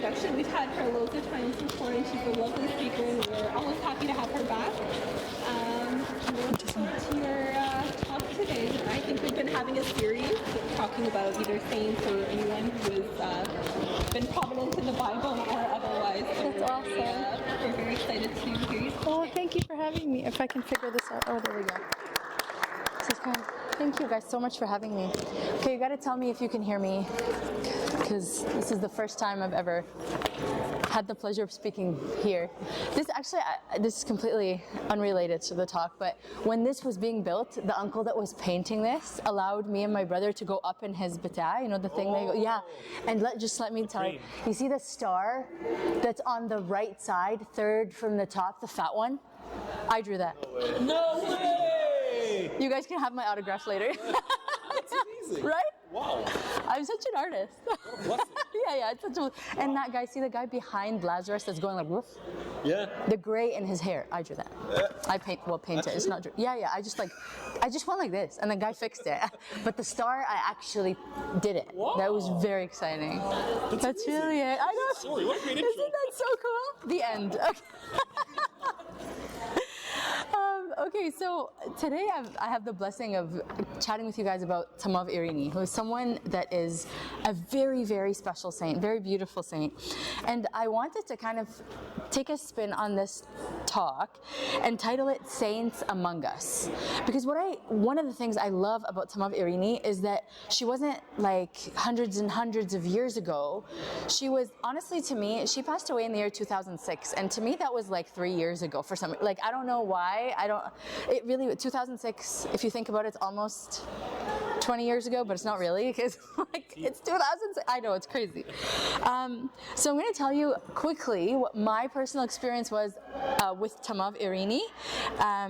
introduction. We've had her loads of times before, and she's a lovely speaker, and we're always happy to have her back. We're looking forward to your talk today. I think we've been having a series talking about either saints or anyone who has been prominent in the Bible or otherwise. So That's awesome. We're very excited to hear you. Oh, thank you for having me. If I can figure this out. Oh, there we go. This is kind. Thank you guys so much for having me. Okay, you got to tell me if you can hear me, because this is the first time I've ever had the pleasure of speaking here. This actually, this is completely unrelated to the talk, but when this was being built, the uncle that was painting this allowed me and my brother to go up in his bata, you know, the thing they go, yeah, and just let me tell you, you see the star that's on the right side, third from the top, the fat one? I drew that. No way! You guys can have my autograph later. That's amazing. Right? Wow. I'm such an artist. yeah, it's such a, and that guy, see the guy behind Lazarus that's going like woof? Yeah. The gray in his hair, I drew that. I paint it. It's not. Yeah. I just went like this, and the guy fixed it. But the star, I actually did it. Wow. That was very exciting. That's really it. I know. Sorry, what a great intro. Isn't that so cool? The end. Okay. Okay, so today I have the blessing of chatting with you guys about Tamav Irini, who is someone that is a very, very special saint, very beautiful saint. And I wanted to kind of take a spin on this talk and title it Saints Among Us. Because one of the things I love about Tamav Irini is that she wasn't like hundreds and hundreds of years ago. She was, honestly to me, she passed away in the year 2006. And to me that was like 3 years ago for some, like I don't know why, it really, 2006, if you think about it, it's almost 20 years ago, but it's not really, because like it's 2006. I know, it's crazy. So I'm going to tell you quickly what my personal experience was with Tamav Irini,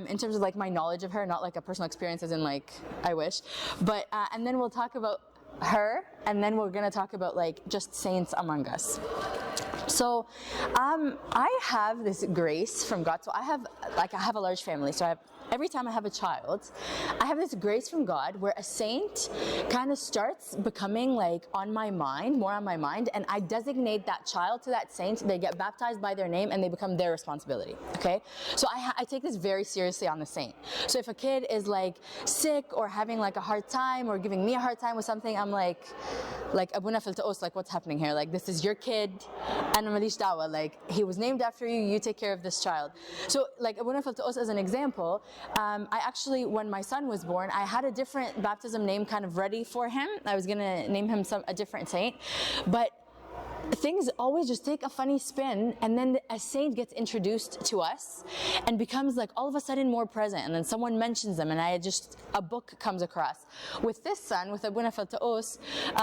in terms of like my knowledge of her, not like a personal experience as in like, I wish, but, and then we'll talk about her, and then we're going to talk about like just saints among us. So I have this grace from God. So I have a large family. So every time I have a child, I have this grace from God where a saint kind of starts becoming like on my mind, more on my mind, and I designate that child to that saint. They get baptized by their name and they become their responsibility. Okay? So I take this very seriously on the saint. So if a kid is like sick or having like a hard time or giving me a hard time with something, I'm like Abuna fil ta'us, like what's happening here? Like this is your kid, and malish dawa, like he was named after you, you take care of this child. So like Abuna fil ta'us as an example, I actually, when my son was born, I had a different baptism name kind of ready for him. I was gonna name him a different saint, but things always just take a funny spin, and then a saint gets introduced to us and becomes like all of a sudden more present, and then someone mentions them and a book comes across. With this son, with Abuna fil ta'us,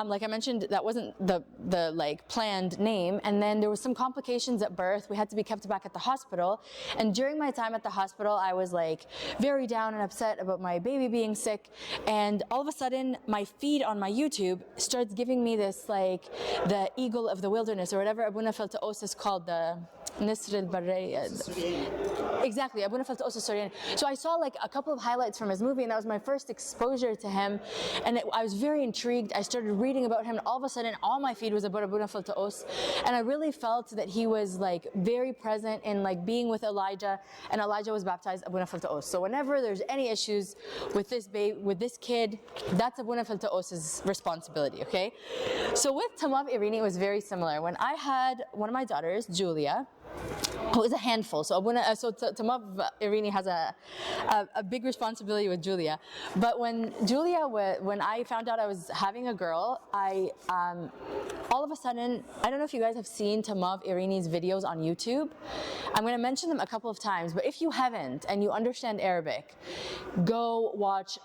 like I mentioned, that wasn't the like planned name, and then there was some complications at birth. We had to be kept back at the hospital, and during my time at the hospital I was like very down and upset about my baby being sick, and all of a sudden my feed on my YouTube starts giving me this like the eagle of the wilderness, or whatever Abuna fil ta'us is called, the Nisr al-Barriya. Exactly, Abuna fil ta'us al-Suryan. So I saw like a couple of highlights from his movie, and that was my first exposure to him, and I was very intrigued. I started reading about him, and all of a sudden all my feed was about Abuna fil ta'us, and I really felt that he was like very present in like being with Elijah, and Elijah was baptized Abuna fil ta'us. So whenever there's any issues with this baby, with this kid, that's Abuna fil ta'us's responsibility, okay? So with Tamav Irini it was very similar. When I had one of my daughters, Julia, who is a handful, so Tamav Irini has a big responsibility with Julia. But when I found out I was having a girl, all of a sudden, I don't know if you guys have seen Tamav Irini's videos on YouTube. I'm going to mention them a couple of times, but if you haven't and you understand Arabic, go watch.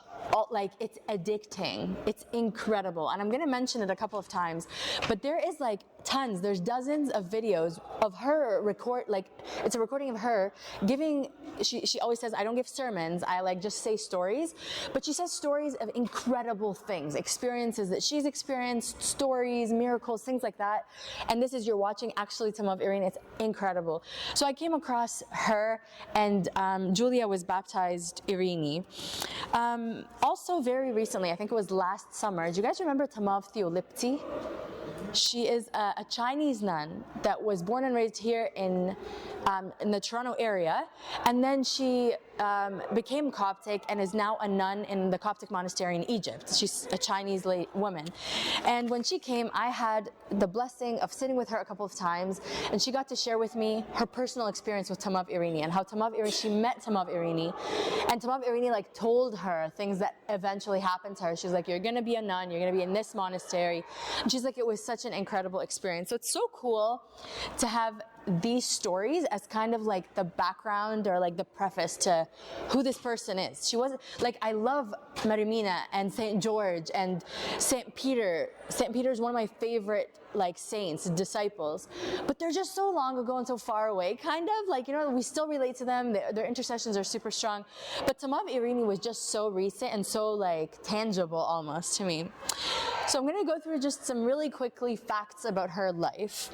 Like it's addicting, it's incredible, and I'm going to mention it a couple of times, but there is like tons, there's dozens of videos of her it's a recording of her giving, she always says, I don't give sermons, I like just say stories, but she says stories of incredible things, experiences that she's experienced, stories, miracles, things like that, and this is, you're watching actually Tamav Irini, it's incredible. So I came across her, and Julia was baptized Irini. Also very recently, I think it was last summer, do you guys remember Tamav Theolipti? She is a Chinese nun that was born and raised here in the Toronto area, and then she became Coptic and is now a nun in the Coptic monastery in Egypt. She's a Chinese woman. And when she came, I had the blessing of sitting with her a couple of times, and she got to share with me her personal experience with Tamav Irini and how she met Tamav Irini, and Tamav Irini like told her things that eventually happened to her. She's like, you're gonna be a nun, you're gonna be in this monastery. And she's like, it was such an incredible experience. So it's so cool to have these stories as kind of like the background or like the preface to who this person is. She wasn't like, I love Marimina and St. George and St. Peter. St. Peter is one of my favorite like saints, disciples, but they're just so long ago and so far away, kind of like, you know, we still relate to them. Their intercessions are super strong, but Tamav Irini was just so recent and so like tangible almost to me. So I'm going to go through just some really quickly facts about her life.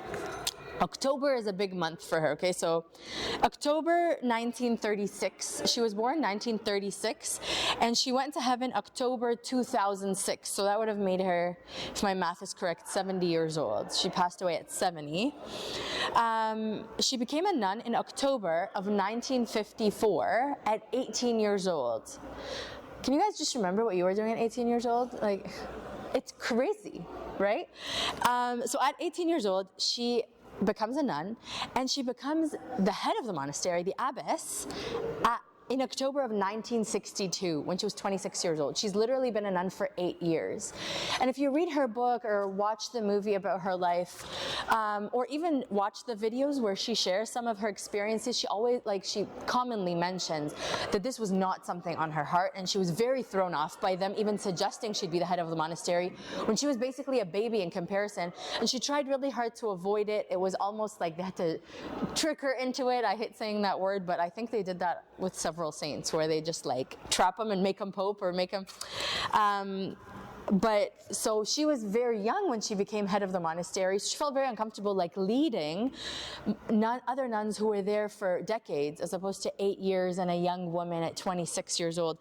October is a big month for her, okay? So October 1936, she was born 1936, and she went to heaven October 2006. So that would have made her, if my math is correct, 70 years old. She passed away at 70. She became a nun in October of 1954 at 18 years old. Can you guys just remember what you were doing at 18 years old? Like, it's crazy, right? So at 18 years old, she becomes a nun, and she becomes the head of the monastery, the abbess, in October of 1962, when she was 26 years old. She's literally been a nun for 8 years. And if you read her book or watch the movie about her life, or even watch the videos where she shares some of her experiences, she commonly mentions that this was not something on her heart, and she was very thrown off by them even suggesting she'd be the head of the monastery when she was basically a baby in comparison. And she tried really hard to avoid it. It was almost like they had to trick her into it. I hate saying that word, but I think they did that with several saints, where they just like trap them and make them pope or make them but so she was very young when she became head of the monastery. She felt very uncomfortable like leading other nuns who were there for decades, as opposed to 8 years and a young woman at 26 years old.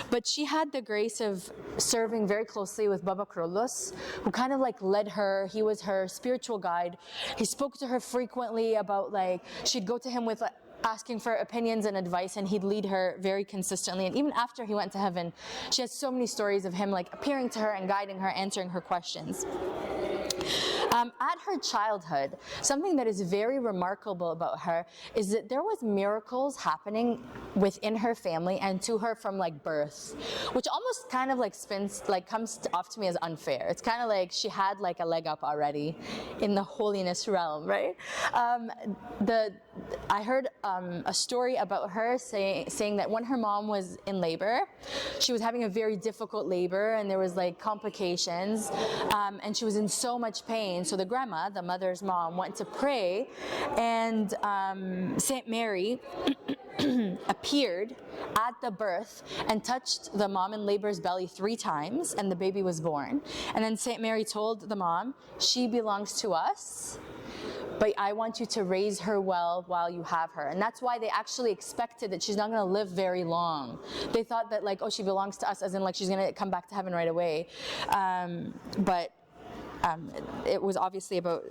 But she had the grace of serving very closely with Baba Krolos, who kind of like led her. He was her spiritual guide. He spoke to her frequently about like, she'd go to him with asking for opinions and advice, and he'd lead her very consistently. And even after he went to heaven, she has so many stories of him like appearing to her and guiding her, answering her questions. At her childhood, something that is very remarkable about her is that there was miracles happening within her family and to her from like birth, which almost kind of like comes off to me as unfair. It's kind of like she had like a leg up already in the holiness realm, right? I heard a story about her saying that when her mom was in labor, she was having a very difficult labor, and there was like complications, and she was in so much pain. So the grandma, the mother's mom, went to pray, and Saint Mary appeared at the birth and touched the mom in labor's belly 3 times, and the baby was born. And then Saint Mary told the mom, she belongs to us, but I want you to raise her well while you have her. And that's why they actually expected that she's not going to live very long. They thought that like, oh, she belongs to us, as in like she's going to come back to heaven right away. But it was obviously about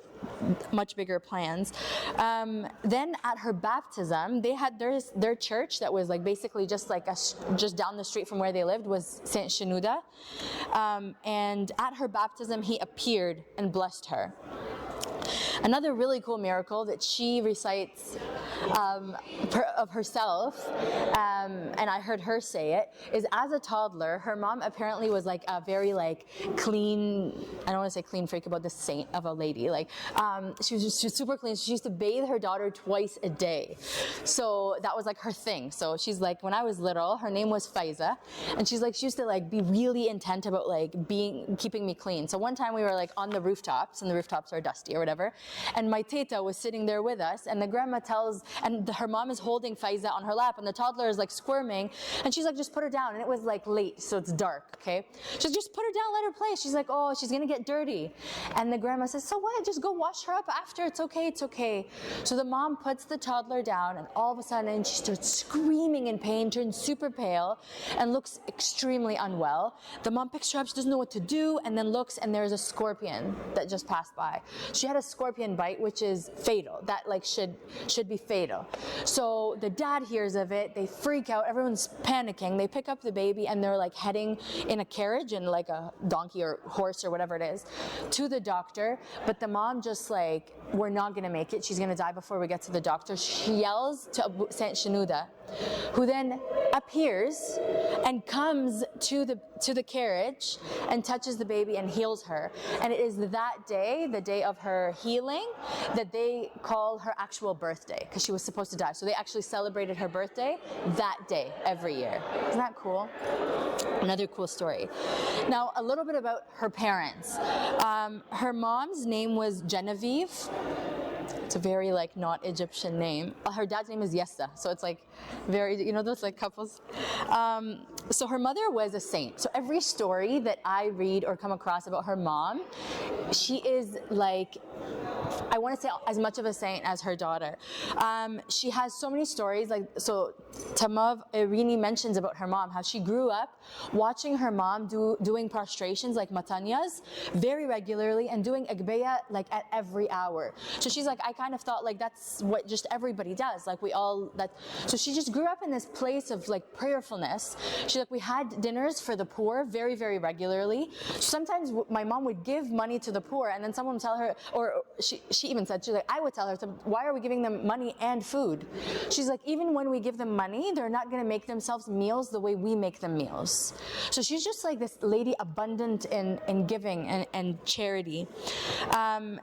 much bigger plans. Then at her baptism, they had their church that was like basically just like just down the street from where they lived was Saint Shenouda. And at her baptism, he appeared and blessed her. Another really cool miracle that she recites of herself, and I heard her say it, is as a toddler, her mom apparently was like a very like clean, I don't want to say clean freak about this saint of a lady, like she was super clean. She used to bathe her daughter twice a day. So that was like her thing. So she's like, when I was little, her name was Faiza, and she's like, she used to like be really intent about like keeping me clean. So one time we were like on the rooftops, and the rooftops are dusty or whatever, and my teta was sitting there with us, and the grandma tells, and her mom is holding Faiza on her lap, and the toddler is like squirming, and she's like, just put her down. And it was like late, so it's dark, okay? She's like, just put her down, let her play. She's like, oh, she's gonna get dirty. And the grandma says, so what? Just go wash her up after. It's okay, it's okay. So the mom puts the toddler down, and all of a sudden she starts screaming in pain, turns super pale, and looks extremely unwell. The mom picks her up, she doesn't know what to do, and then looks, and there's a scorpion that just passed by. She had a scorpion bite, which is fatal. That like should be fatal. So the dad hears of it, they freak out, everyone's panicking, they pick up the baby, and they're like heading in a carriage, in like a donkey or horse or whatever it is, to the doctor. But the mom just like, we're not gonna make it, she's gonna die before we get to the doctor. She yells to Saint Shenouda, who then appears and comes to the carriage and touches the baby and heals her. And it is that day, the day of her healing, that they call her actual birthday, because she was supposed to die. So they actually celebrated her birthday that day every year. Isn't that cool? Another cool story. Now, a little bit about her parents. Her mom's name was Genevieve. It's a very like not Egyptian name. Her dad's name is Yessa, so it's like very, you know, those like couples. So her mother was a saint. So every story that I read or come across about her mom, she is like, I want to say as much of a saint as her daughter. She has so many stories. Like, so Tamav, Irini mentions about her mom, how she grew up watching her mom doing prostrations like matanyas very regularly, and doing agbeya like at every hour. So she's like, I kind of thought like that's what just everybody does. Like we all, that. So she just grew up in this place of like prayerfulness. She's like, we had dinners for the poor very, very regularly. Sometimes my mom would give money to the poor, and then someone would tell her, or she even said, she's like, I would tell her, why are we giving them money and food? She's like, even when we give them money, they're not going to make themselves meals the way we make them meals. So she's just like this lady abundant in giving and charity.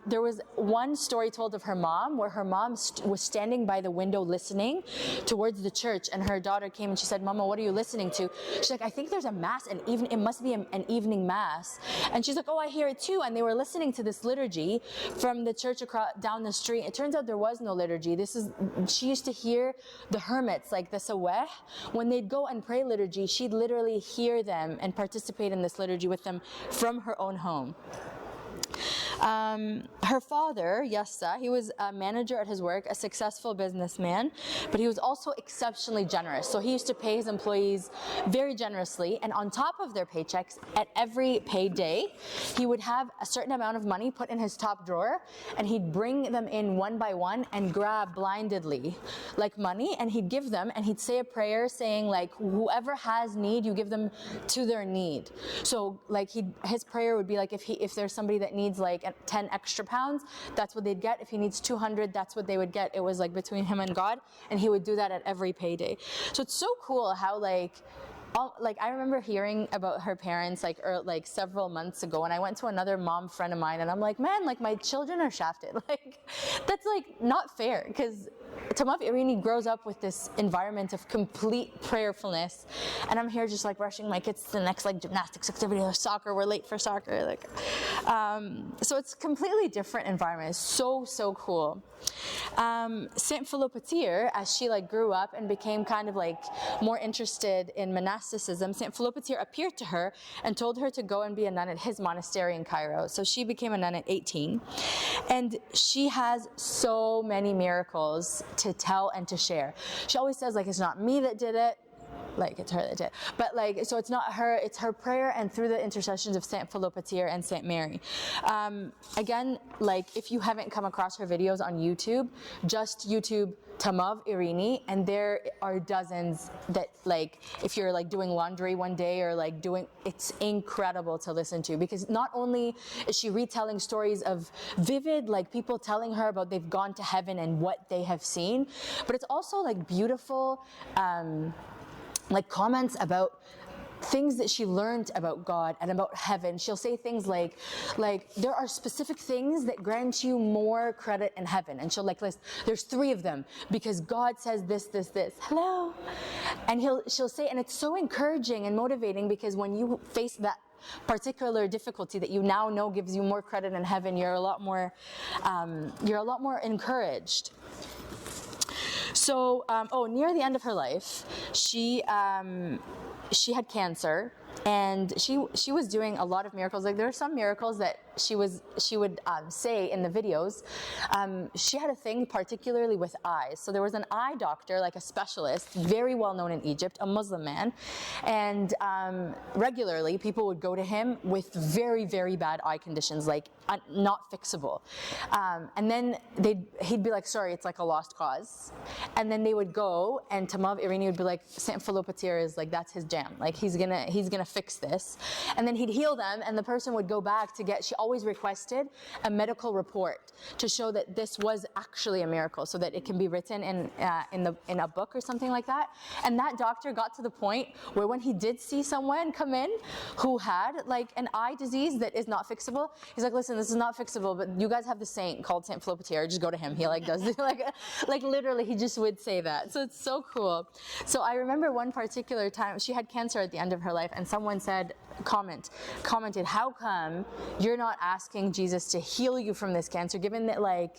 There was one story told of her mom where her mom was standing by the window listening towards the church, and her daughter came and she said, Mama, what are you listening to? She's like, I think there's a mass, it must be an evening mass. And she's like, oh, I hear it too. And they were listening to this liturgy from the church down the street. It turns out there was no liturgy. She used to hear the hermits, like the sawah, when they'd go and pray liturgy, she'd literally hear them and participate in this liturgy with them from her own home. Her father, Yassa, he was a manager at his work, a successful businessman, but he was also exceptionally generous. So he used to pay his employees very generously, and on top of their paychecks, at every payday, he would have a certain amount of money put in his top drawer, and he'd bring them in one by one and grab blindedly like money, and he'd give them, and he'd say a prayer saying like, whoever has need, you give them to their need. So like his prayer would be like, if there's somebody that needs like 10 extra pounds, that's what they'd get. If he needs 200, that's what they would get. It was like between him and God, and he would do that at every payday. So it's so cool how like I remember hearing about her parents like several months ago, and I went to another mom friend of mine, and I'm like, man, like my children are shafted. Like that's like not fair, because Tamav Irini grows up with this environment of complete prayerfulness, and I'm here just like rushing my kids to the next like gymnastics activity or soccer. We're late for soccer, like so it's completely different environment. It's so cool. Saint Philopatir, as she like grew up and became kind of like more interested in monasticism, Saint Philopatir appeared to her and told her to go and be a nun at his monastery in Cairo. So she became a nun at 18, and she has so many miracles to tell and to share. She always says like, it's not me that did it, like it's her that did, but like, so it's not her, it's her prayer and through the intercessions of Saint Philopatir and Saint Mary. Again, like if you haven't come across her videos on YouTube, just YouTube Tamav Irini, and there are dozens that like, if you're like doing laundry one day or like it's incredible to listen to, because not only is she retelling stories of vivid, like people telling her about they've gone to heaven and what they have seen, but it's also like beautiful, like comments about things that she learned about God and about heaven. She'll say things like there are specific things that grant you more credit in heaven, and she'll like list, there's 3 of them because God says this. Hello, and she'll say, and it's so encouraging and motivating, because when you face that particular difficulty that you now know gives you more credit in heaven, you're a lot more encouraged. So, near the end of her life, she had cancer, and she was doing a lot of miracles. Like, there are some miracles that she would say in the videos. She had a thing particularly with eyes. So there was an eye doctor, like a specialist, very well known in Egypt, a Muslim man, and regularly people would go to him with very, very bad eye conditions, like not fixable. And then he'd be like, sorry, it's like a lost cause. And then they would go, and Tamav Irini would be like, Saint Philopatir is like, that's his jam. Like, he's gonna fix this. And then he'd heal them, and the person would go back to she always requested a medical report to show that this was actually a miracle, so that it can be written in a book or something like that. And that doctor got to the point where when he did see someone come in who had like an eye disease that is not fixable, he's like, listen, this is not fixable, but you guys have the saint called Saint Philopatir, just go to him. He like does like literally he just would say that. So it's so cool. So I remember one particular time she had cancer at the end of her life, and someone commented, how come you're not asking Jesus to heal you from this cancer, given that like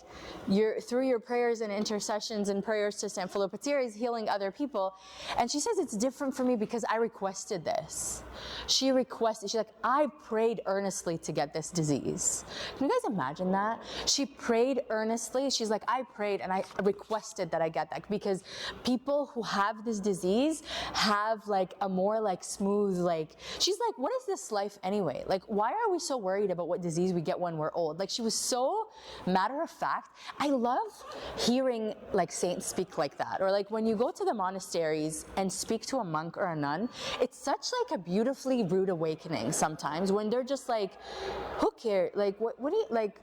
through your prayers and intercessions and prayers to Saint Philopatir is healing other people? And she says, it's different for me because I requested this. She's like, I prayed earnestly to get this disease. Can you guys imagine that? She prayed earnestly. She's like, I prayed and I requested that I get that, because people who have this disease have like a more like smooth, like, she's like, what is this life anyway? Like, why are we so worried about what disease we get when we're old? Like, she was so matter of fact. I love hearing like saints speak like that, or like when you go to the monasteries and speak to a monk or a nun, it's such like a beautifully rude awakening sometimes when they're just like, who cares? Like, what do you like?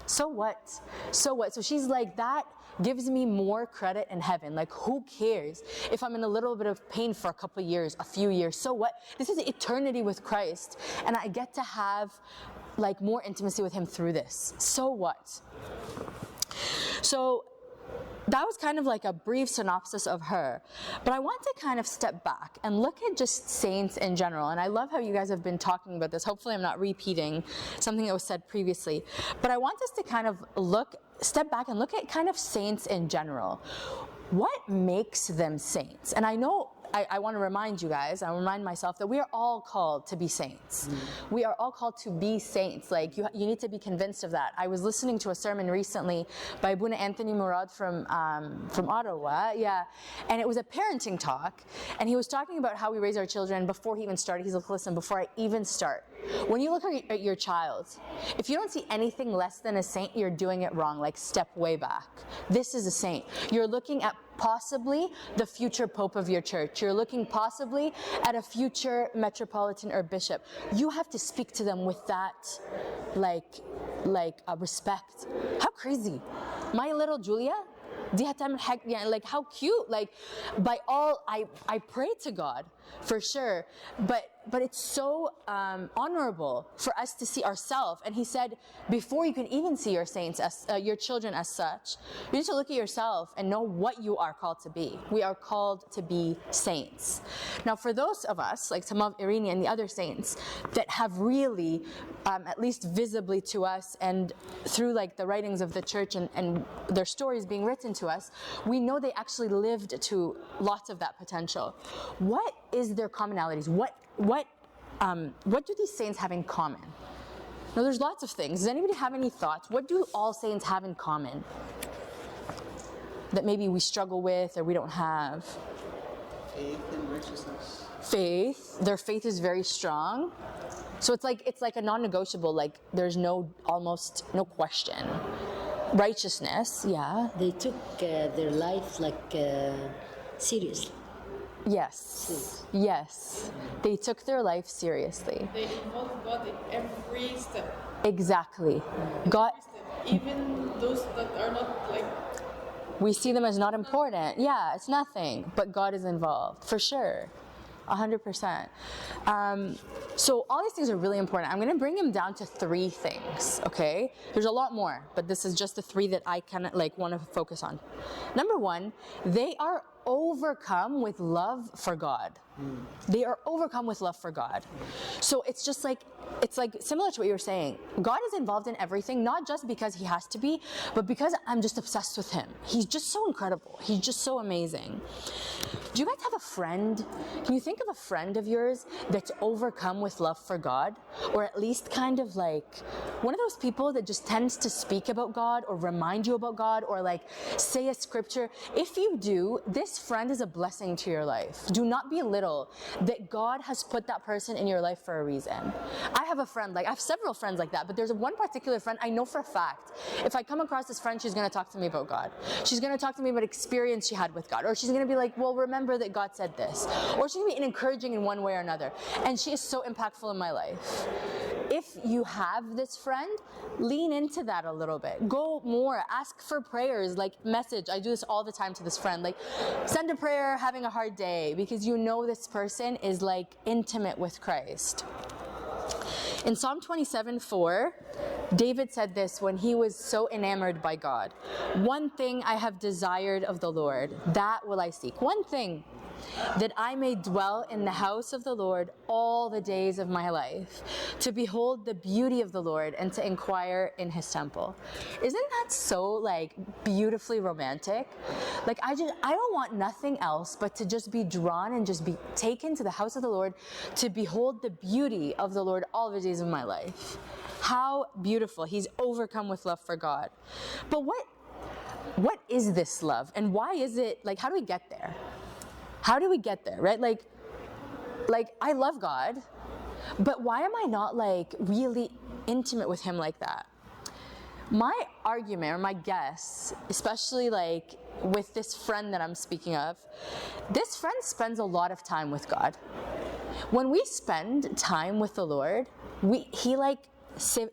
So what? So what? So she's like, that gives me more credit in heaven. Like, who cares if I'm in a little bit of pain for a couple years, a few years? So what? This is eternity with Christ, and I get to have like more intimacy with him through this. So what? So that was kind of like a brief synopsis of her. But I want to kind of step back and look at just saints in general. And I love how you guys have been talking about this. Hopefully I'm not repeating something that was said previously. But I want us to kind of step back and look at kind of saints in general. What makes them saints? And I know I want to remind you guys, I remind myself that we are all called to be saints. We are all called to be saints. Like, you need to be convinced of that. I was listening to a sermon recently by Abuna Anthony Murad from Ottawa, and it was a parenting talk, and he was talking about how we raise our children. Before he even started, he's like, listen, before I even start, when you look at your child, if you don't see anything less than a saint, you're doing it wrong. Like, step way back. This is a saint. You're looking at possibly the future pope of your church. You're looking possibly at a future metropolitan or bishop. You have to speak to them with that, like respect. How crazy. My little Julia, like, how cute. Like, by all, I pray to God for sure, but it's so honorable for us to see ourselves. And he said, before you can even see your saints as your children as such, you need to look at yourself and know what you are called to be. We are called to be saints. Now, for those of us like Tamav, Irini, and the other saints that have really, at least visibly to us and through like the writings of the church and their stories being written to us, we know they actually lived to lots of that potential. What is their commonalities? What do these saints have in common? Now, there's lots of things. Does anybody have any thoughts? What do all saints have in common that maybe we struggle with or we don't have? Faith and righteousness. Faith. Their faith is very strong. So it's like a non-negotiable. Like, there's almost no question. Righteousness. Yeah. They took their life like seriously. Yes. Yes. They took their life seriously. They involve God in every step. Exactly. God. Even those that are not like. We see them as not important. Yeah, it's nothing. But God is involved, for sure. 100%. So all these things are really important. I'm going to bring them down to 3 things, okay? There's a lot more, but this is just the 3 that I kind of like want to focus on. Number 1, they are overcome with love for God. They are overcome with love for God. So it's just like, it's like similar to what you were saying. God is involved in everything, not just because he has to be, but because I'm just obsessed with him. He's just so incredible. He's just so amazing. Do you guys have a friend? Can you think of a friend of yours that's overcome with love for God? Or at least kind of like one of those people that just tends to speak about God or remind you about God or like say a scripture? If you do, this friend is a blessing to your life. Do not belittle that God has put that person in your life for a reason. I have a friend, like I have several friends like that, but there's one particular friend I know for a fact. If I come across this friend, she's going to talk to me about God. She's going to talk to me about experience she had with God. Or she's going to be like, well, remember that God said this. Or she's going to be encouraging in one way or another. And she is so impactful in my life. If you have this friend, lean into that a little bit. Go more, ask for prayers, like message. I do this all the time to this friend, like send a prayer having a hard day because you know this person is like intimate with Christ. In Psalm 27:4, David said this when he was so enamored by God. One thing I have desired of the Lord, that will I seek. One thing, that I may dwell in the house of the Lord all the days of my life, to behold the beauty of the Lord and to inquire in his temple. Isn't that so like beautifully romantic? Like I don't want nothing else but to just be drawn and just be taken to the house of the Lord to behold the beauty of the Lord all the days of my life. How beautiful. He's overcome with love for God. But what is this love? And why is it, like, how do we get there? How do we get there, right? Like I love God, but why am I not like really intimate with him like that? My argument or my guess, especially like with this friend that I'm speaking of, this friend spends a lot of time with God. When we spend time with the Lord, he like,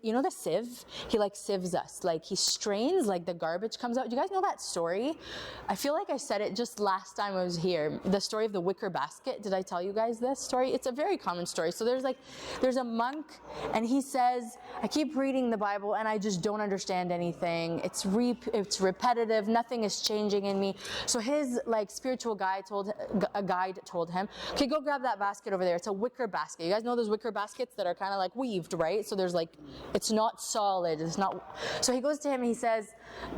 you know the sieve? He like sieves us. Like he strains, like the garbage comes out. Do you guys know that story? I feel like I said it just last time I was here. The story of the wicker basket. Did I tell you guys this story? It's a very common story. So there's a monk and he says, I keep reading the Bible and I just don't understand anything. It's repetitive. Nothing is changing in me. So his like spiritual guide told him, okay, go grab that basket over there. It's a wicker basket. You guys know those wicker baskets that are kind of like weaved, right? So there's like, it's not solid. It's not. So he goes to him and he says,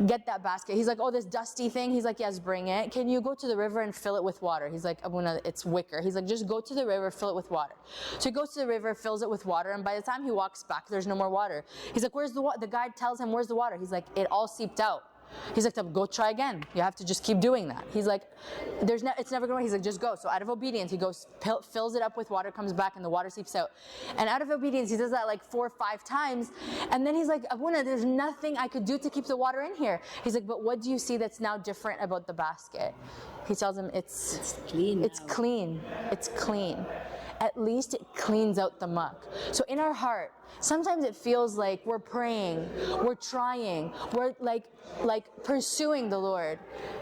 get that basket. He's like, oh, this dusty thing. He's like, yes, bring it. Can you go to the river and fill it with water? He's like, Abuna, it's wicker. He's like, just go to the river, fill it with water. So he goes to the river, fills it with water. And by the time he walks back, there's no more water. He's like, where's the water? The guide tells him, where's the water? He's like, it all seeped out. He's like, go try again. You have to just keep doing that. He's like, it's never going to. He's like, just go. So out of obedience, he goes, fills it up with water, comes back, and the water seeps out. And out of obedience, he does that like 4 or 5 times. And then he's like, Abuna, there's nothing I could do to keep the water in here. He's like, but what do you see that's now different about the basket? He tells him, it's clean. It's clean. It's clean. At least it cleans out the muck. So in our heart, sometimes it feels like we're praying, we're trying, we're like pursuing the Lord,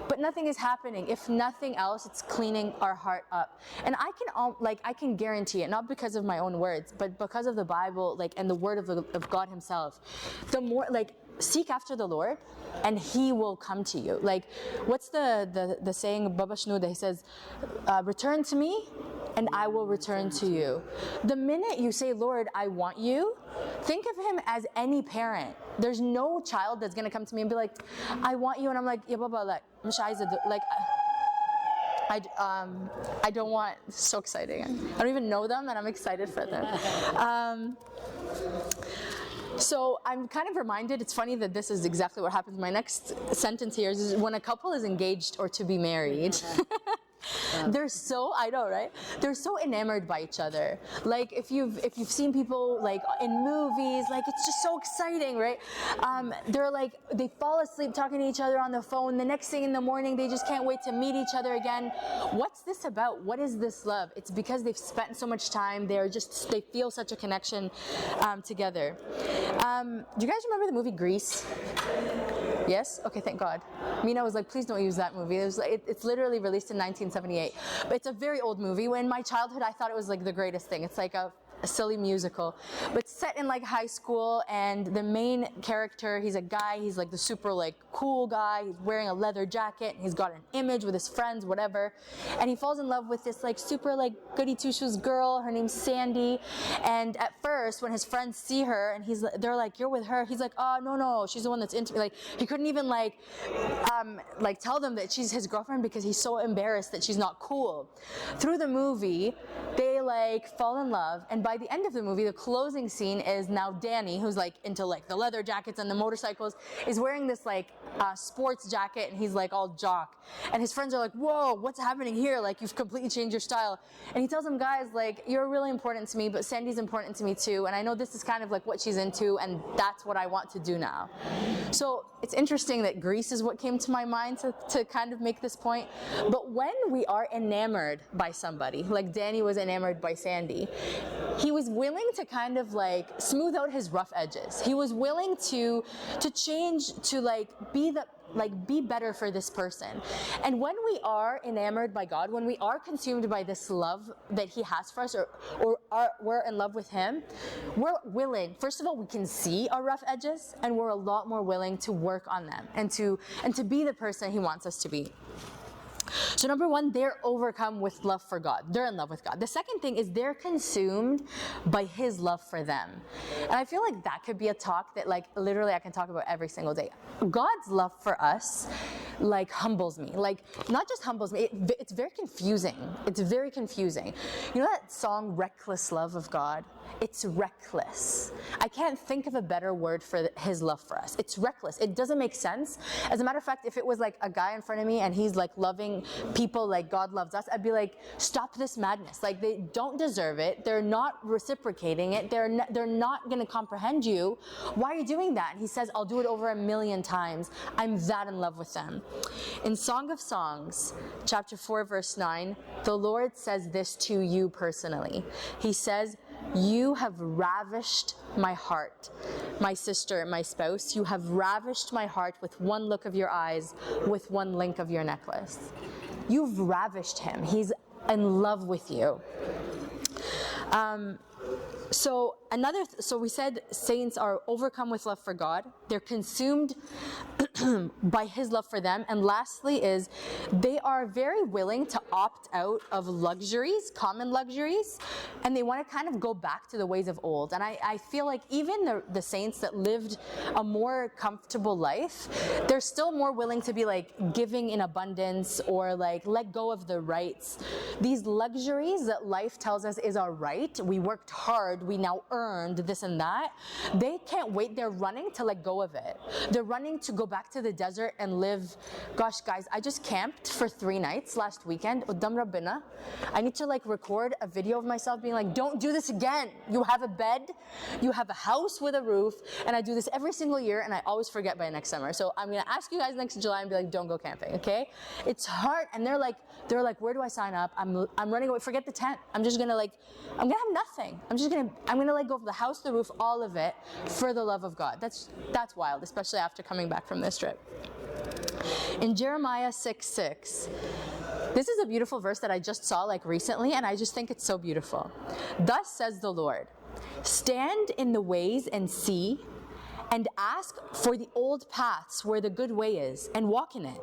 but nothing is happening. If nothing else, it's cleaning our heart up. And I can guarantee it, not because of my own words, but because of the Bible, like, and the word of God himself. The more, like, seek after the Lord and he will come to you. Like, what's the saying of Baba Shnuda? He says, return to me and I will return to you. The minute you say, Lord, I want you, think of him as any parent. There's no child that's going to come to me and be like, I want you. And I'm like, yeah, Baba, like, I don't want, it's so exciting. I don't even know them and I'm excited for them. So I'm kind of reminded, it's funny that this is exactly what happens. My next sentence here is when a couple is engaged or to be married. They're so, I know, right? They're so enamored by each other. Like if you've seen people like in movies, like it's just so exciting, right? They're like, they fall asleep talking to each other on the phone. The next thing in the morning, they just can't wait to meet each other again. What's this about? What is this love? It's because they've spent so much time. They feel such a connection together. Do you guys remember the movie Grease? Yes? Okay, thank God. Mina was like, please don't use that movie. It was like, it's literally released in 1978. But it's a very old movie. In my childhood, I thought it was like the greatest thing. It's like a silly musical, but set in like high school, and the main character, he's a guy, he's like the super like cool guy, he's wearing a leather jacket, and he's got an image with his friends, whatever, and he falls in love with this like super like goody two-shoes girl, her name's Sandy, and at first when his friends see her and they're like, you're with her, he's like, oh no, she's the one that's into me. Like he couldn't even like tell them that she's his girlfriend because he's so embarrassed that she's not cool. Through the movie, they like fall in love, and by the end of the movie, the closing scene is now Danny, who's like into like the leather jackets and the motorcycles, is wearing this like sports jacket, and he's like all jock, and his friends are like, whoa, what's happening here? Like you've completely changed your style. And he tells them, guys, like you're really important to me, but Sandy's important to me too, and I know this is kind of like what she's into, and that's what I want to do now. So it's interesting that Grease is what came to my mind to kind of make this point. But when we are enamored by somebody, like Danny was enamored by Sandy, he was willing to kind of like smooth out his rough edges. He was willing to change, to like be better for this person. And when we are enamored by God, when we are consumed by this love that he has for us, we're in love with him, we're willing, first of all, we can see our rough edges, and we're a lot more willing to work on them and to be the person he wants us to be. So number one, they're overcome with love for God. They're in love with God. The second thing is they're consumed by his love for them. And I feel like that could be a talk that like literally I can talk about every single day. God's love for us like humbles me. Like not just humbles me, it's very confusing. It's very confusing. You know that song, Reckless Love of God? It's reckless. I can't think of a better word for his love for us. It's reckless. It doesn't make sense. As a matter of fact, if it was like a guy in front of me and he's like loving people like God loves us, I'd be like, stop this madness. Like they don't deserve it. They're not reciprocating it. They're not going to comprehend you. Why are you doing that? And he says, I'll do it over 1,000,000 times. I'm that in love with them. In Song of Songs, chapter 4, verse 9, the Lord says this to you personally. He says, you have ravished my heart, my sister, my spouse. You have ravished my heart with one look of your eyes, with one link of your necklace. You've ravished him. He's in love with you. So we said saints are overcome with love for God. They're consumed by his love for them. And lastly is they are very willing to opt out of luxuries, common luxuries, and they want to kind of go back to the ways of old. And I feel like even the saints that lived a more comfortable life, they're still more willing to be like giving in abundance or like let go of the rights. These luxuries that life tells us is our right, we worked hard, we now earned this and that, they can't wait. They're running to let go of it. They're running to go back to the desert and live. Gosh, guys, I just camped for 3 nights last weekend. Udam Rabbina. I need to like record a video of myself being like, don't do this again. You have a bed, you have a house with a roof, and I do this every single year, and I always forget by next summer. So I'm gonna ask you guys next July and be like, don't go camping, okay? It's hard, and they're like, where do I sign up? I'm running away. Forget the tent. I'm gonna have nothing. I'm gonna let go of the house, the roof, all of it for the love of God. That's wild, especially after coming back from this trip. In Jeremiah 6:6, this is a beautiful verse that I just saw like recently, and I just think it's so beautiful. Thus says the Lord, stand in the ways and see, and ask for the old paths where the good way is, and walk in it.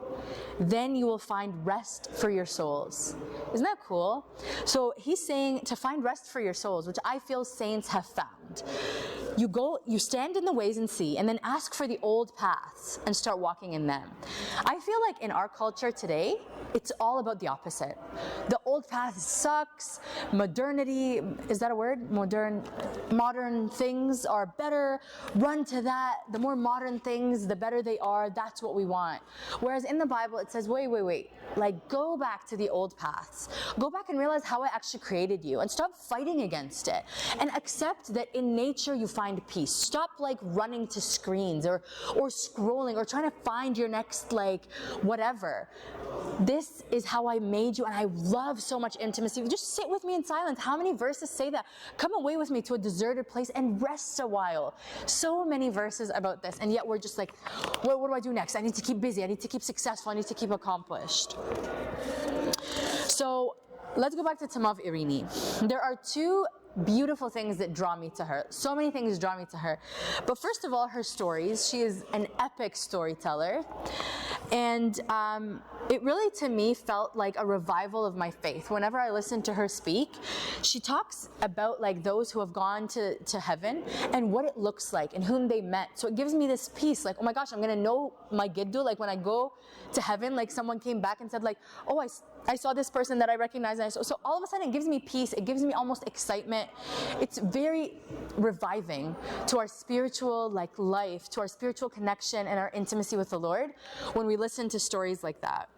Then you will find rest for your souls. Isn't that cool? So he's saying to find rest for your souls, which I feel saints have found. You stand in the ways and see, and then ask for the old paths and start walking in them. I feel like in our culture today, it's all about the opposite. The old path sucks. Modernity, is that a word? Modern things are better. Run to that. The more modern things, the better they are. That's what we want. Whereas in the Bible, it says, wait. Like, go back to the old paths. Go back and realize how I actually created you, and stop fighting against it. And accept that in nature you find peace. Stop like running to screens or scrolling or trying to find your next like whatever. This is how I made you, and I love so much intimacy. Just sit with me in silence. How many verses say that? Come away with me to a deserted place and rest a while. So many verses about this, and yet we're just like, what do I do next? I need to keep busy. I need to keep successful. I need to keep accomplished. So let's go back to Tamav Irini. There are two beautiful things that draw me to her. So many things draw me to her. But first of all, her stories. She is an epic storyteller. And it really, to me, felt like a revival of my faith. Whenever I listen to her speak, she talks about like those who have gone to heaven and what it looks like and whom they met. So it gives me this peace, like, oh my gosh, I'm gonna know my giddu. Like when I go to heaven, like someone came back and said like, oh, I saw this person that I recognize. So all of a sudden it gives me peace. It gives me almost excitement. It's very reviving to our spiritual like life, to our spiritual connection and our intimacy with the Lord when we listen to stories like that.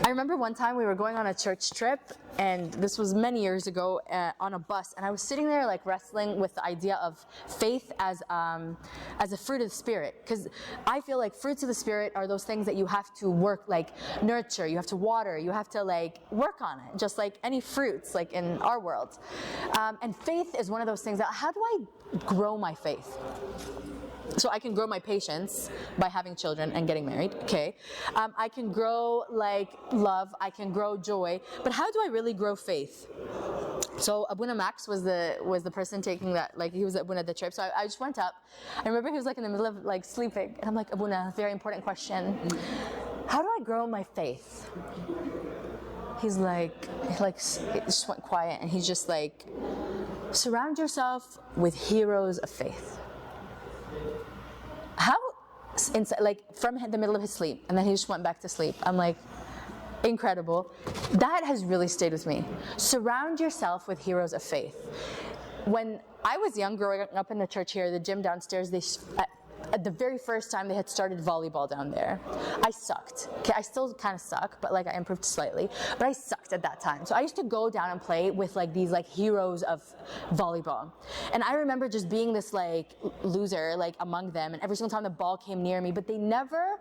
I remember one time we were going on a church trip, and this was many years ago on a bus, and I was sitting there like wrestling with the idea of faith as a fruit of the Spirit, because I feel like fruits of the Spirit are those things that you have to work, like nurture, you have to water, you have to like work on it, just like any fruits like in our world. And faith is one of those things that, how do I grow my faith? So I can grow my patience by having children and getting married, okay? I can grow like love, I can grow joy, but how do I really grow faith? So Abuna Max was the person taking that, like he was Abuna the trip. So I just went up. I remember he was like in the middle of like sleeping, and I'm like, Abuna, very important question. How do I grow my faith? He just went quiet, and he's just like, surround yourself with heroes of faith. How, like from the middle of his sleep, and then he just went back to sleep. I'm like, incredible. That has really stayed with me. Surround yourself with heroes of faith. When I was young, growing up in the church here, the gym downstairs, at the very first time they had started volleyball down there. I sucked. Okay, I still kind of suck, but like I improved slightly. But I sucked at that time. So I used to go down and play with like these like heroes of volleyball. And I remember just being this like loser like among them, and every single time the ball came near me, but they never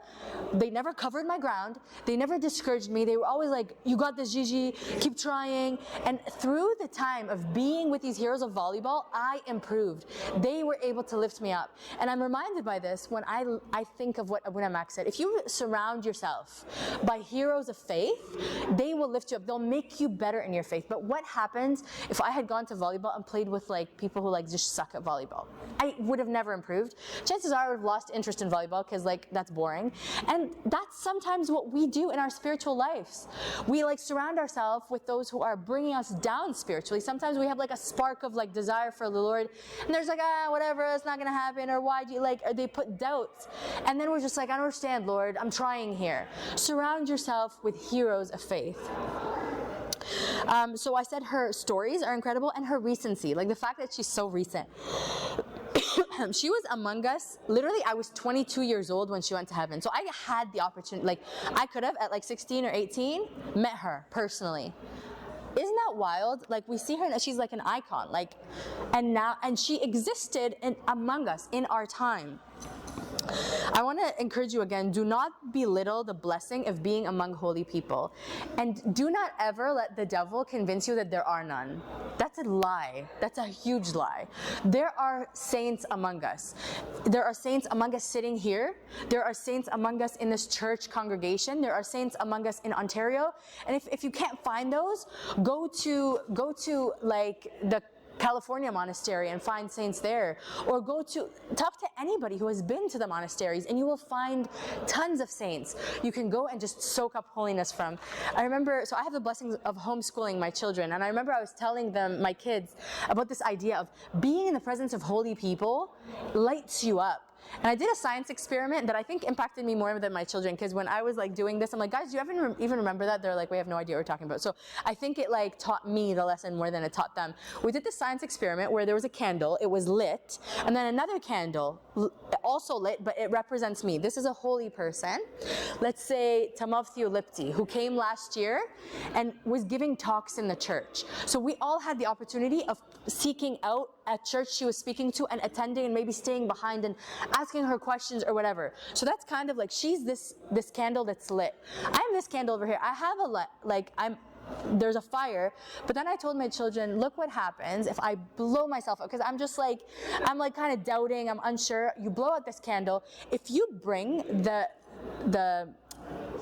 covered my ground. They never discouraged me. They were always like, you got this, Gigi, keep trying. And through the time of being with these heroes of volleyball, I improved. They were able to lift me up. And I'm reminded by this when I think of what Abuna Max said. If you surround yourself by heroes of faith, they will lift you up. They'll make you better in your faith. But what happens if I had gone to volleyball and played with like people who like just suck at volleyball? I would have never improved. Chances are I would have lost interest in volleyball because like that's boring. And that's sometimes what we do in our spiritual lives. We like surround ourselves with those who are bringing us down spiritually. Sometimes we have like a spark of like desire for the Lord, and there's like, whatever, it's not gonna happen, or why do you like, or they put doubts. And then we're just like, I don't understand, Lord, I'm trying here. Surround yourself with heroes of faith. So I said her stories are incredible, and her recency, like the fact that she's so recent. She was among us, literally I was 22 years old when she went to heaven. So I had the opportunity, like I could have at like 16 or 18 met her personally. Isn't that wild? Like we see her and she's like an icon, like, and she existed among us in our time. I want to encourage you again, do not belittle the blessing of being among holy people. And do not ever let the devil convince you that there are none. That's a lie. That's a huge lie. There are saints among us. There are saints among us sitting here. There are saints among us in this church congregation. There are saints among us in Ontario. And if you can't find those, go to like the California monastery and find saints there, or talk to anybody who has been to the monasteries, and you will find tons of saints you can go and just soak up holiness from. I remember, so I have the blessings of homeschooling my children, and I remember I was telling them, my kids, about this idea of being in the presence of holy people lights you up. And I did a science experiment that I think impacted me more than my children, because when I was like doing this, I'm like, guys, do you even remember that? They're like, we have no idea what we're talking about. So I think it like taught me the lesson more than it taught them. We did this science experiment where there was a candle, it was lit, and then another candle, also lit, but it represents me. This is a holy person. Let's say Tamav who came last year and was giving talks in the church. So we all had the opportunity of seeking out a church she was speaking to and attending and maybe staying behind and asking her questions or whatever. So that's kind of like, she's this candle that's lit. I'm this candle over here. I have there's a fire, but then I told my children, look what happens if I blow myself up, because I'm like kind of doubting, I'm unsure. You blow out this candle. If you bring the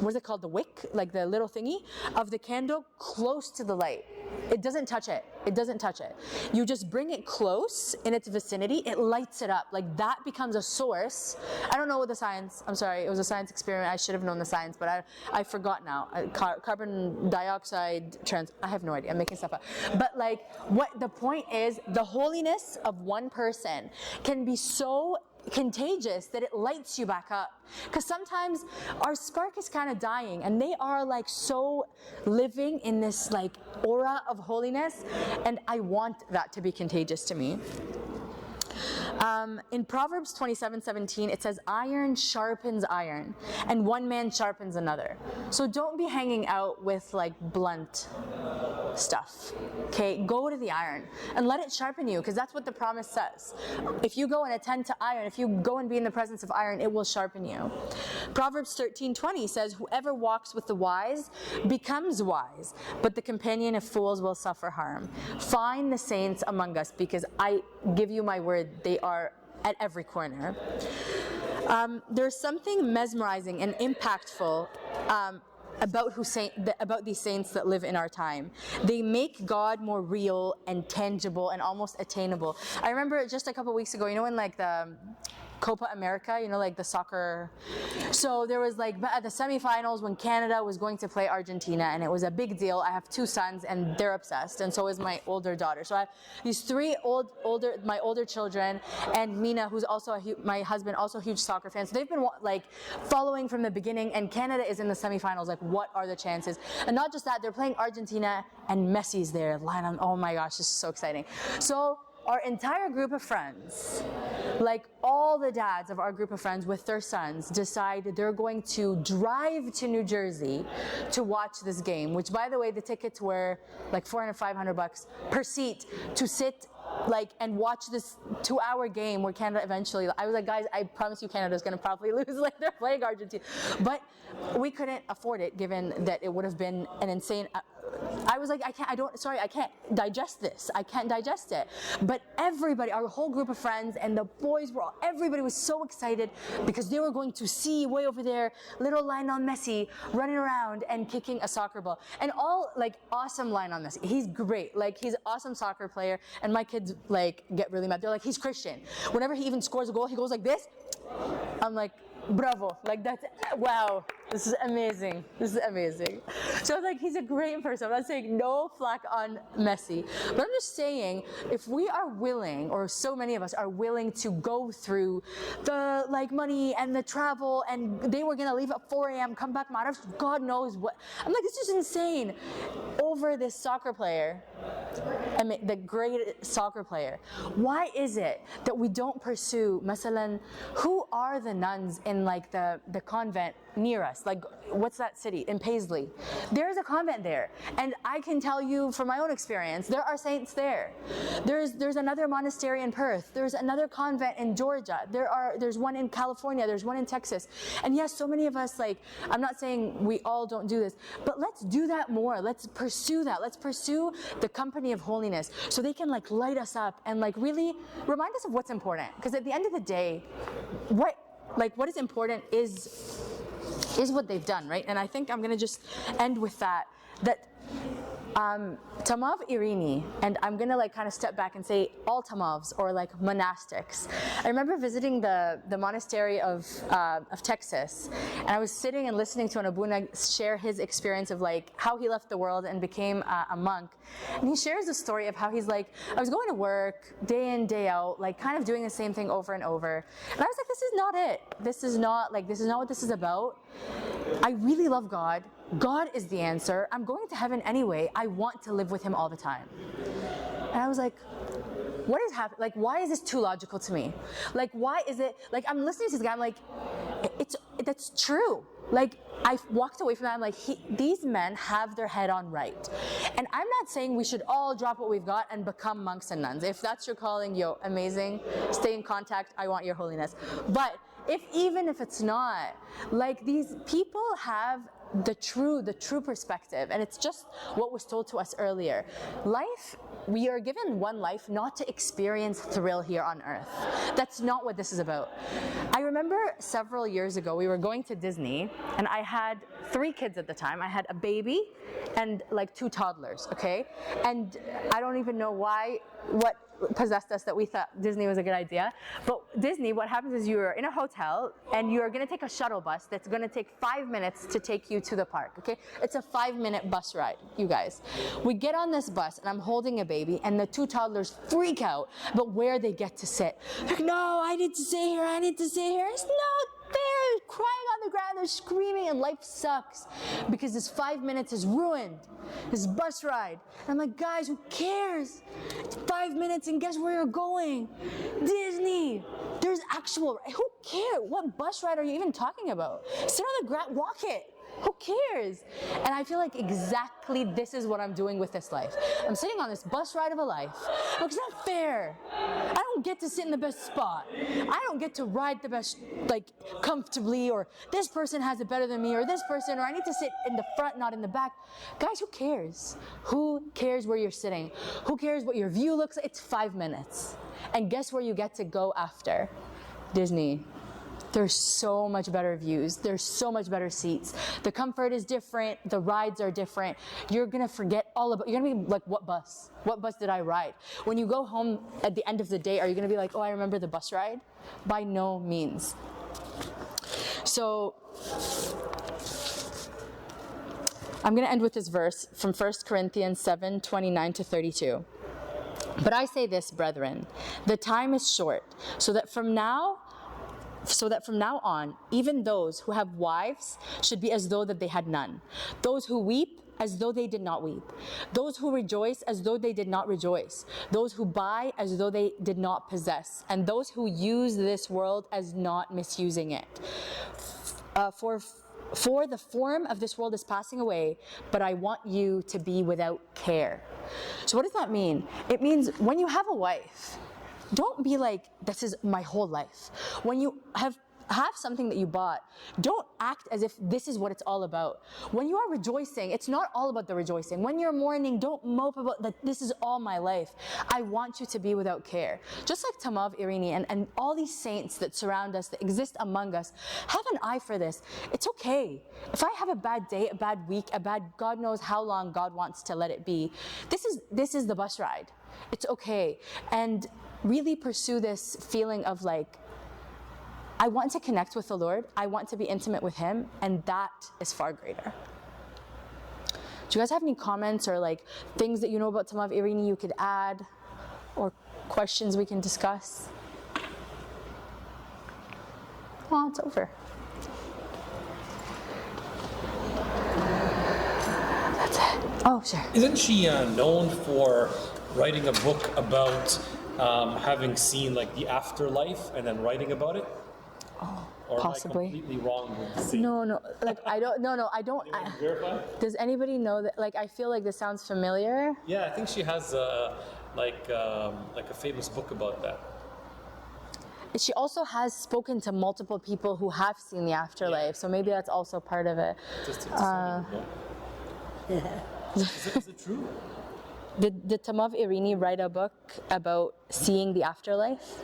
what's it called, the wick, like the little thingy of the candle close to the light, it doesn't touch it. It doesn't touch it. You just bring it close in its vicinity, it lights it up. Like that becomes a source. I don't know what the science, I'm sorry, it was a science experiment. I should have known the science, but I forgot now. Carbon dioxide, I have no idea, I'm making stuff up. But like, what the point is, the holiness of one person can be so contagious that it lights you back up, because sometimes our spark is kind of dying and they are like so living in this like aura of holiness, and I want that to be contagious to me. In Proverbs 27:17, it says, iron sharpens iron, and one man sharpens another. So don't be hanging out with like blunt stuff, okay? Go to the iron and let it sharpen you, because that's what the promise says. If you go and attend to iron, if you go and be in the presence of iron, it will sharpen you. Proverbs 13:20 says, whoever walks with the wise becomes wise, but the companion of fools will suffer harm. Find the saints among us, because I give you my word, they are at every corner. There's something mesmerizing and impactful about these saints that live in our time. They make God more real and tangible and almost attainable. I remember just a couple weeks ago, you know, in like the Copa America, you know, like the soccer. So there was like at the semifinals when Canada was going to play Argentina, and it was a big deal. I have two sons and they're obsessed, and so is my older daughter. So I have these three my older children, and Mina, who's also my husband, also a huge soccer fan. So they've been like following from the beginning, and Canada is in the semifinals. Like, what are the chances? And not just that, they're playing Argentina and Messi's there. Oh my gosh, this is so exciting. So our entire group of friends, like all the dads of our group of friends with their sons, decide they're going to drive to New Jersey to watch this game, which, by the way, the tickets were like $400, $500 per seat to sit like and watch this 2-hour game where Canada eventually, I was like, guys, I promise you Canada's going to probably lose, like they're playing Argentina. But we couldn't afford it, given that it would have been an insane, I was like, I can't digest this. I can't digest it. But everybody, our whole group of friends and the boys everybody was so excited, because they were going to see way over there little Lionel Messi running around and kicking a soccer ball. And all like awesome Lionel Messi. He's great. Like, he's an awesome soccer player. And my kids like get really mad. They're like, he's Christian. Whenever he even scores a goal, he goes like this. I'm like, bravo, like that's, wow, this is amazing, this is amazing. So like, he's a great person. I'm not saying no flack on Messi, but I'm just saying, if we are willing, or so many of us are willing to go through the like money and the travel, and they were gonna leave at 4 a.m., come back, God knows what, I'm like, this is insane, over this soccer player, I mean, the great soccer player. Why is it that we don't pursue, masalan, who are the nuns in like the convent near us? Like, what's that city? In Paisley. There's a convent there. And I can tell you from my own experience, there are saints there. There's another monastery in Perth. There's another convent in Georgia. There's one in California. There's one in Texas. And yes, so many of us, like, I'm not saying we all don't do this, but let's do that more. Let's pursue that. Let's pursue the company of holiness, so they can like light us up and like really remind us of what's important. Because at the end of the day, what is important is what they've done, right? And I think I'm gonna just end with that Tamav Irini, and I'm gonna like kind of step back and say all Tamavs, or like monastics. I remember visiting the monastery of Texas, and I was sitting and listening to an Abuna share his experience of like how he left the world and became a monk. And he shares the story of how he's like, I was going to work day in, day out, like kind of doing the same thing over and over. And I was like, this is not it. This is not what this is about. I really love God. God is the answer. I'm going to heaven anyway. I want to live with him all the time. And I was like, what is happening? Like, why is this too logical to me? Like, why is it, like, I'm listening to this guy, I'm like, that's true. Like, I walked away from that. I'm like, these men have their head on right. And I'm not saying we should all drop what we've got and become monks and nuns. If that's your calling, yo, amazing. Stay in contact. I want your holiness. But even if it's not, like, these people have the true perspective, and it's just what was told to us earlier. Life, we are given one life not to experience thrill here on earth. That's not what this is about. I remember several years ago we were going to Disney, and I had 3 kids at the time. I had a baby and like 2 toddlers, okay? And I don't even know what possessed us that we thought Disney was a good idea. But Disney, what happens is you're in a hotel and you're gonna take a shuttle bus that's gonna take 5 minutes to take you to the park, okay? It's a 5-minute bus ride, you guys. We get on this bus and I'm holding a baby and the 2 toddlers freak out about where they get to sit. They're like, no, I need to sit here, I need to sit here. It's not there, crying on the ground, they're screaming, and life sucks because this 5 minutes is ruined. This bus ride. And I'm like, guys, who cares? It's 5 minutes and guess where you're going? Disney. There's actual, who cares? What bus ride are you even talking about? Sit on the ground, walk it. Who cares? And I feel like exactly this is what I'm doing with this life. I'm sitting on this bus ride of a life. Look, it's not fair. I don't get to sit in the best spot. I don't get to ride the best, like, comfortably, or this person has it better than me, or this person, or I need to sit in the front, not in the back. Guys, who cares? Who cares where you're sitting? Who cares what your view looks like? It's 5 minutes. And guess where you get to go after? Disney. There's so much better views. There's so much better seats. The comfort is different. The rides are different. You're gonna forget all about, you're gonna be like, what bus? What bus did I ride? When you go home at the end of the day, are you gonna be like, oh, I remember the bus ride? By no means. So, I'm gonna end with this verse from 1 Corinthians 7:29-32. But I say this, brethren, the time is short, so that from now on, even those who have wives should be as though that they had none. Those who weep as though they did not weep. Those who rejoice as though they did not rejoice. Those who buy as though they did not possess. And those who use this world as not misusing it. For the form of this world is passing away, but I want you to be without care. So what does that mean? It means when you have a wife, don't be like, this is my whole life. When you have something that you bought, don't act as if this is what it's all about. When you are rejoicing, it's not all about the rejoicing. When you're mourning, don't mope about that this is all my life. I want you to be without care. Just like Tamav, Irini, and all these saints that surround us, that exist among us, have an eye for this. It's okay. If I have a bad day, a bad week, God knows how long God wants to let it be, this is the bus ride. It's okay. And really pursue this feeling of like, I want to connect with the Lord. I want to be intimate with Him, and that is far greater. Do you guys have any comments or like things that you know about Tamav, Irini you could add, or questions we can discuss? Well, it's over. That's it. Oh, sure. Isn't she known for writing a book about having seen like the afterlife and then writing about it? Oh, or possibly. Am I completely wrong with the scene? No, like I don't. Verify? Does anybody know that? Like, I feel like this sounds familiar. Yeah, I think she has like a famous book about that. She also has spoken to multiple people who have seen the afterlife, so maybe that's also part of it. Is it true? Did Tamav Irini write a book about seeing the afterlife?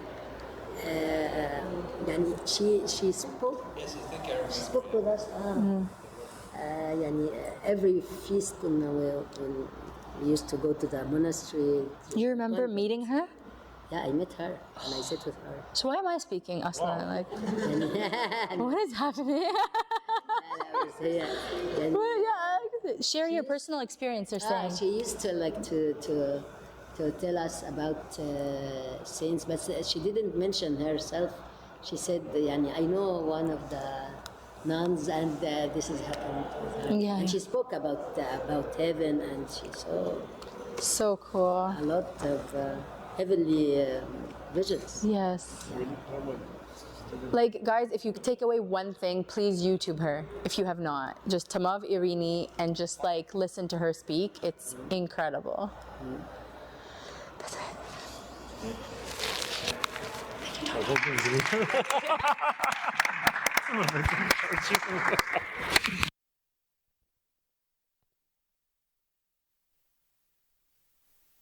she spoke. Yes, I think she spoke with us. Every feast when we used to go to the monastery. You remember meeting her? Yeah, I met her and I sat with her. So why am I speaking Aslan? Like, what is happening? Share your personal experience. Or saying. She used to like to tell us about saints, but she didn't mention herself. She said, I know one of the nuns, and this has happened with her. Yeah. And she spoke about heaven, and she saw so cool. a lot of heavenly visions. Yes. Like, guys, if you could take away one thing, please YouTube her if you have not. Just Tamav Irini and just like listen to her speak. It's incredible. That's it.